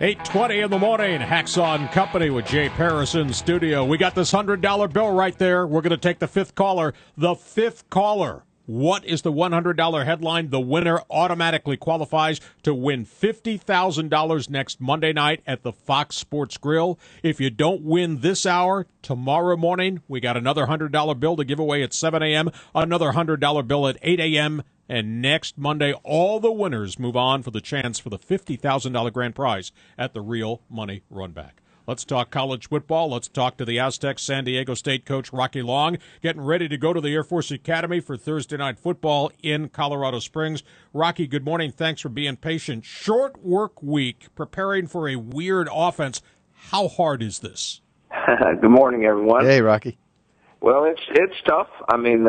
8:20 in the morning, Hacksaw and Company with Jay Paris in studio. We got this $100 bill right there. We're going to take the fifth caller. The fifth caller. What is the $100 headline? The winner automatically qualifies to win $50,000 next Monday night at the Fox Sports Grill. If you don't win this hour, tomorrow morning, we got another $100 bill to give away at 7 a.m., another $100 bill at 8 a.m., and next Monday, all the winners move on for the chance for the $50,000 grand prize at the Real Money Runback. Let's talk college football. Let's talk to the Aztecs San Diego State coach Rocky Long, getting ready to go to the Air Force Academy for Thursday night football in Colorado Springs. Rocky, good morning. Thanks for being patient. Short work week, preparing for a weird offense. How hard is this? Good morning, everyone. Hey, Rocky. Well, it's tough. I mean,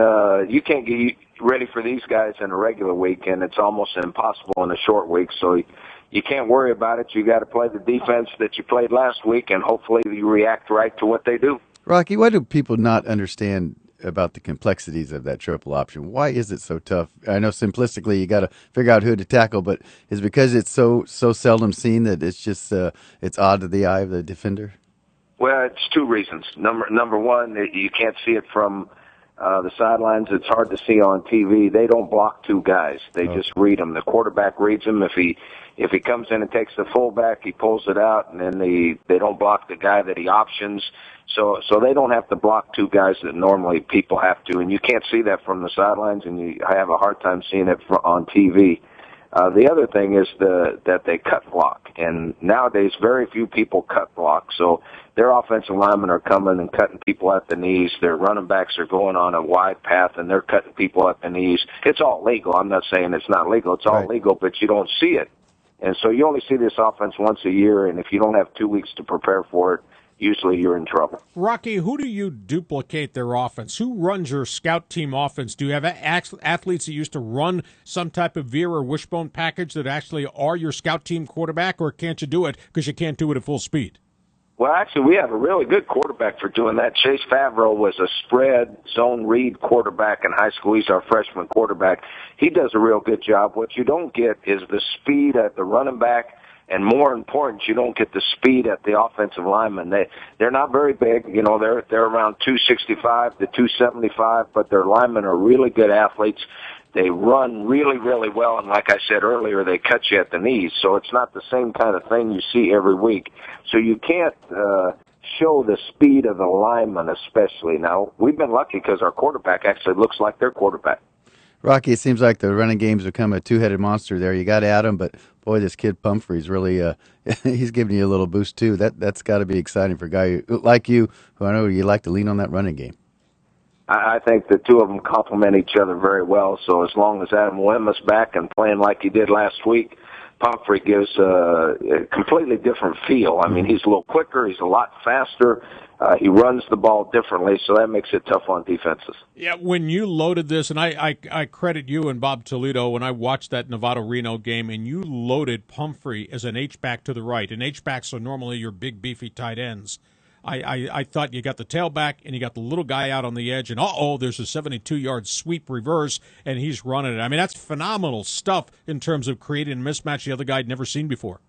you can't get ready for these guys in a regular week, and it's almost impossible in a short week. So you can't worry about it. You got to play the defense that you played last week, and hopefully you react right to what they do. Rocky, why do people not understand about the complexities of that triple option? Why is it so tough? I know simplistically you got to figure out who to tackle, but is it because it's so seldom seen that it's just it's odd to the eye of the defender? Well, it's two reasons. Number one, you can't see it from the sidelines. It's hard to see on TV. They don't block two guys. They just read them. The quarterback reads them. If he comes in and takes the fullback, he pulls it out, and then they don't block the guy that he options. So they don't have to block two guys that normally people have to, and you can't see that from the sidelines, and you have a hard time seeing it on TV. The other thing is that they cut block, and nowadays very few people cut block. So their offensive linemen are coming and cutting people at the knees. Their running backs are going on a wide path, and they're cutting people at the knees. It's all legal. I'm not saying it's not legal. It's all legal, but you don't see it. And so you only see this offense once a year, and if you don't have 2 weeks to prepare for it, usually you're in trouble. Rocky, who do you duplicate their offense? Who runs your scout team offense? Do you have athletes that used to run some type of veer or wishbone package that actually are your scout team quarterback, or can't you do it because you can't do it at full speed? Well, actually, we have a really good quarterback for doing that. Chase Favreau was a spread zone read quarterback in high school. He's our freshman quarterback. He does a real good job. What you don't get is the speed at the running back, and more important, you don't get the speed at the offensive lineman. They're not very big. You know, they're around 265 to 275, but their linemen are really good athletes. They run really, really well, and like I said earlier, they cut you at the knees. So it's not the same kind of thing you see every week. So you can't show the speed of the lineman, especially. Now, we've been lucky because our quarterback actually looks like their quarterback. Rocky, it seems like the running game's become a two-headed monster there. You got Adam, but boy, this kid Pumphrey's really he's giving you a little boost too. That's got to be exciting for a guy like you, who I know you like to lean on that running game. I think the two of them complement each other very well. So as long as Adam Wemma's back and playing like he did last week, Pumphrey gives a completely different feel. I mean, he's a little quicker. He's a lot faster. He runs the ball differently, so that makes it tough on defenses. Yeah, when you loaded this, and I credit you and Bob Toledo when I watched that Nevada-Reno game, and you loaded Pumphrey as an H-back to the right, and H-backs are normally your big, beefy tight ends. I thought you got the tailback and you got the little guy out on the edge, and there's a 72-yard sweep reverse, and he's running it. I mean, that's phenomenal stuff in terms of creating a mismatch the other guy had never seen before.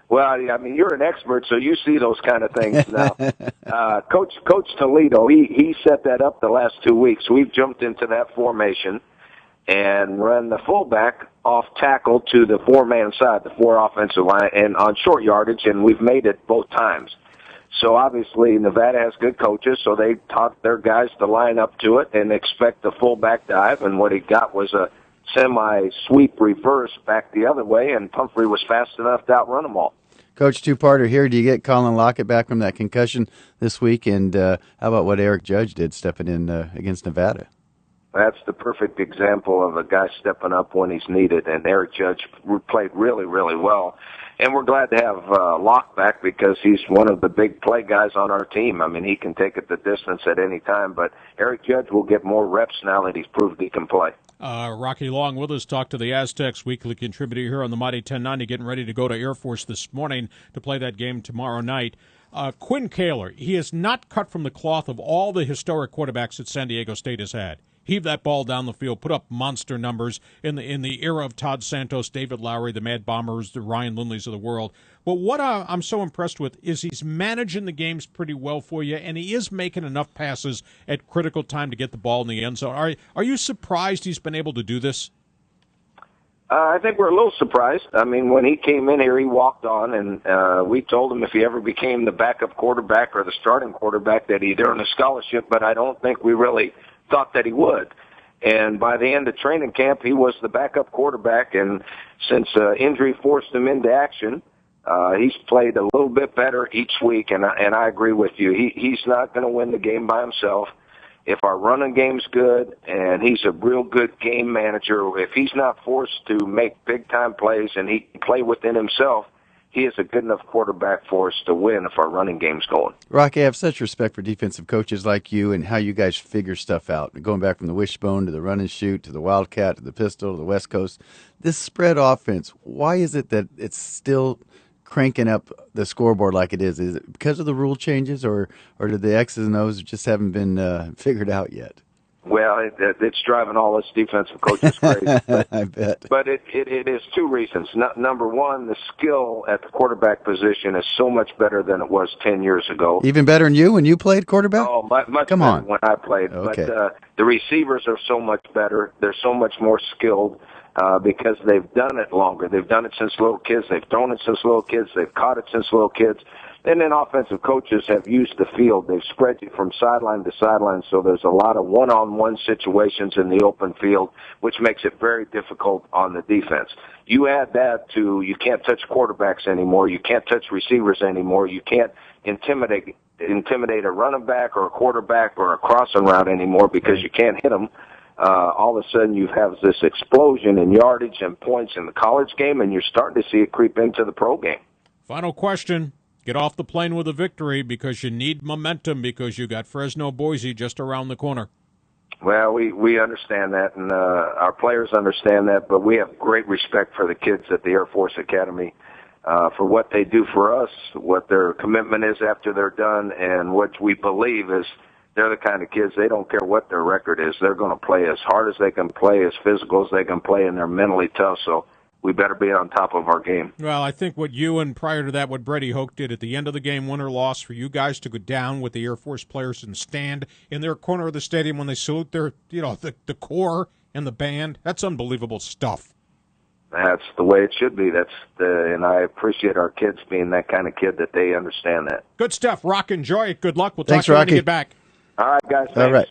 Well, I mean, you're an expert, so you see those kind of things now. Coach Toledo, he set that up the last 2 weeks. We've jumped into that formation and run the fullback off tackle to the four-man side, the four offensive line, and on short yardage, and we've made it both times. So obviously Nevada has good coaches, so they taught their guys to line up to it and expect the fullback dive, and what he got was a semi-sweep reverse back the other way, and Pumphrey was fast enough to outrun them all. Coach, two-parter here. Do you get Colin Lockett back from that concussion this week? And how about what Eric Judge did stepping in against Nevada? That's the perfect example of a guy stepping up when he's needed, and Eric Judge played really, really well. And we're glad to have Locke back because he's one of the big play guys on our team. I mean, he can take it the distance at any time, but Eric Judge will get more reps now that he's proved he can play. Rocky Long with us, talk to the Aztecs, weekly contributor here on the Mighty 1090, getting ready to go to Air Force this morning to play that game tomorrow night. Quinn Kaler, he is not cut from the cloth of all the historic quarterbacks that San Diego State has had. heave that ball down the field, put up monster numbers in the era of Todd Santos, David Lowry, the Mad Bombers, the Ryan Lindleys of the world. But what I'm so impressed with is he's managing the games pretty well for you, and he is making enough passes at critical time to get the ball in the end zone. Are you surprised he's been able to do this? I think we're a little surprised. I mean, when he came in here, he walked on, and we told him if he ever became the backup quarterback or the starting quarterback that he'd earn a scholarship, but I don't think we really thought that he would. And by the end of training camp, he was the backup quarterback, and since injury forced him into action, he's played a little bit better each week, and I agree with you. He's not going to win the game by himself. If our running game's good, and he's a real good game manager, if he's not forced to make big-time plays and he can play within himself, he is a good enough quarterback for us to win if our running game's going. Rocky, I have such respect for defensive coaches like you and how you guys figure stuff out. Going back from the wishbone to the run and shoot to the wildcat to the pistol to the West Coast. This spread offense, why is it that it's still cranking up the scoreboard like it is? Is it because of the rule changes, or did the X's and O's just haven't been figured out yet? Well, it's driving all us defensive coaches crazy. But, I bet. But it is two reasons. Number one, the skill at the quarterback position is so much better than it was 10 years ago. Even better than you when you played quarterback? Oh, much Come better on. when I played. Okay. But the receivers are so much better. They're so much more skilled because they've done it longer. They've done it since little kids. They've thrown it since little kids. They've caught it since little kids. And then offensive coaches have used the field. They've spread you from sideline to sideline, so there's a lot of one-on-one situations in the open field, which makes it very difficult on the defense. You add that to you can't touch quarterbacks anymore. You can't touch receivers anymore. You can't intimidate a running back or a quarterback or a crossing route anymore because you can't hit them. All of a sudden you have this explosion in yardage and points in the college game, and you're starting to see it creep into the pro game. Final question. Get off the plane with a victory because you need momentum because you got Fresno Boise just around the corner. Well, we understand that, and our players understand that, but we have great respect for the kids at the Air Force Academy for what they do for us, what their commitment is after they're done, and what we believe is they're the kind of kids, they don't care what their record is. They're going to play as hard as they can play, as physical as they can play, and they're mentally tough, so we better be on top of our game. Well, I think what you and prior to that, what Brady Hoke did at the end of the game, win or loss, for you guys to go down with the Air Force players and stand in their corner of the stadium when they salute their, the corps and the band, that's unbelievable stuff. That's the way it should be. And I appreciate our kids being that kind of kid that they understand that. Good stuff. Rock, enjoy it. Good luck. We'll Thanks, talk to you when Rocky. you get back. All right, guys. Thanks. All right.